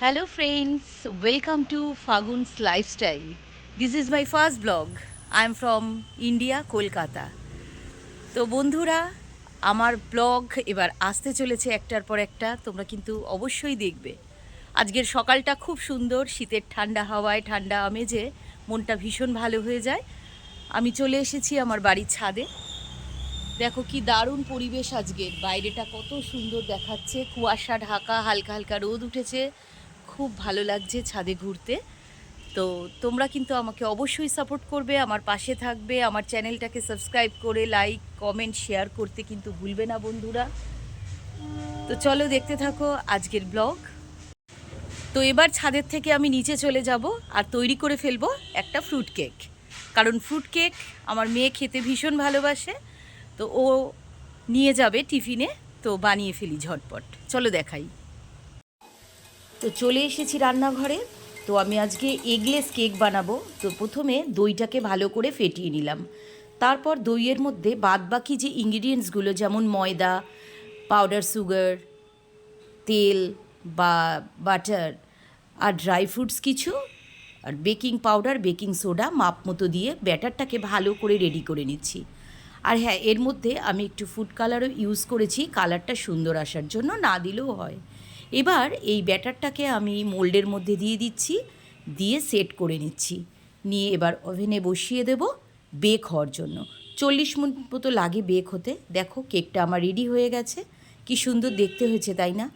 Hello friends, welcome to Fagun's Lifestyle. This is my first vlog. I am from India, Kolkata. তো বন্ধুরা, আমার blog এবার আসতে চলেছে একটার পর একটা, তোমরা কিন্তু অবশ্যই দেখবে। আজকের সকালটা খুব সুন্দর, শীতের ঠান্ডা হাওয়ায় ঠান্ডা আমেজে মনটা ভীষণ ভালো হয়ে যায়। আমি চলে এসেছি আমার বাড়ির ছাদে। দেখো কি দারুণ পরিবেশ আজকের, বাইরেটা কত সুন্দর দেখাচ্ছে, কুয়াশা ঢাকা, হালকা হালকা রোদ উঠেছে, খুব ভালো লাগছে ছাদে ঘুরতে। তো তোমরা কিন্তু আমাকে অবশ্যই সাপোর্ট করবে, আমার পাশে থাকবে, আমার চ্যানেলটাকে সাবস্ক্রাইব করে লাইক কমেন্ট শেয়ার করতে কিন্তু ভুলবে না বন্ধুরা। তো চলো দেখতে থাকো আজকের ব্লগ। তো এবার ছাদের থেকে আমি নিচে চলে যাব আর তৈরি করে ফেলবো একটা ফ্রুট কেক, কারণ ফ্রুট কেক আমার মেয়ে খেতে ভীষণ ভালোবাসে। তো ও নিয়ে যাবে টিফিনে, তো বানিয়ে ফেলি ঝটপট, চলো দেখাই। তো চলে এসেছি রান্নাঘরে। তো আমি আজকে এগলেস কেক বানাবো। তো প্রথমে দইটাকে ভালো করে ফেটিয়ে নিলাম, তারপর দইয়ের মধ্যে বাদবাকি যে ইনগ্রিডিয়েন্টসগুলো যেমন ময়দা, পাউডার সুগার, তেল বা বাটার আর ড্রাই ফ্রুটস কিছু, আর বেকিং পাউডার বেকিং সোডা মাপ মতো দিয়ে ব্যাটারটাকে ভালো করে রেডি করে নিচ্ছি। আর হ্যাঁ, এর মধ্যে আমি একটু ফুড কালারও ইউজ করেছি, কালারটা সুন্দর আসার জন্য, না দিলেও হয়। এবার এই ব্যাটারটাকে আমি মোল্ডের মধ্যে দিয়ে দিচ্ছি, দিয়ে সেট করে নিচ্ছি। নিয়ে এবার ওভেনে বসিয়ে দেব বেক হওয়ার জন্য। 40 মিনিট মতো লাগে বেক হতে। দেখো কেকটা আমার রেডি হয়ে গেছে, কি সুন্দর দেখতে হয়েছে তাই না?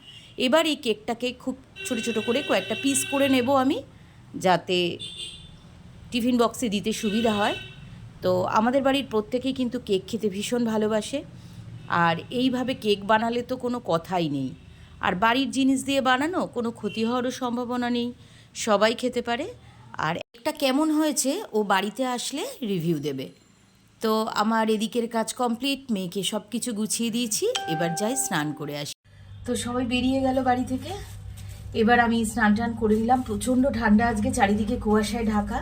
এবার এই কেকটাকে খুব ছোটো ছোটো করে কয়েকটা পিস করে নেব আমি, যাতে টিফিন বক্সে দিতে সুবিধা হয়। তো আমাদের বাড়ির প্রত্যেকেই কিন্তু কেক খেতে ভীষণ ভালোবাসে, আর এইভাবে কেক বানালে তো কোনো কথাই নেই। আর বাড়ির জিনিস দিয়ে বানানো, কোনো ক্ষতি হওয়ারও সম্ভাবনা নেই, সবাই খেতে পারে। আর একটা কেমন হয়েছে ও বাড়িতে আসলে রিভিউ দেবে। তো আমার এদিকের কাজ কমপ্লিট, মেয়েকে সব কিছু গুছিয়ে দিয়েছি, এবার যাই স্নান করে আসি। তো সবাই বেরিয়ে গেল বাড়ি থেকে, এবার আমি স্নান টান করে নিলাম। প্রচণ্ড ঠান্ডা আজকে, চারিদিকে কুয়াশায় ঢাকা,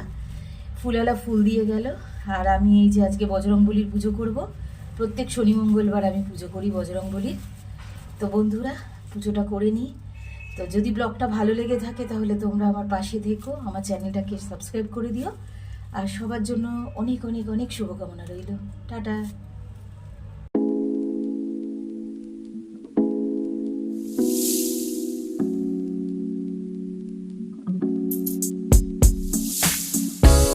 ফুলওয়ালা ফুল দিয়ে গেল। আর আমি এই যে আজকে বজরংবলীর পুজো করব। প্রত্যেক শনি মঙ্গলবার আমি পুজো করি বজরংবলীর। তো বন্ধুরা, পুজোটা করে নিই। তো যদি ব্লগটা ভালো লেগে থাকে তাহলে তোমরা আমার পাশে থেকো, আমার চ্যানেলটাকে সাবস্ক্রাইব করে দিও। আর সবার জন্য অনেক অনেক অনেক শুভকামনা রইল। টাটা।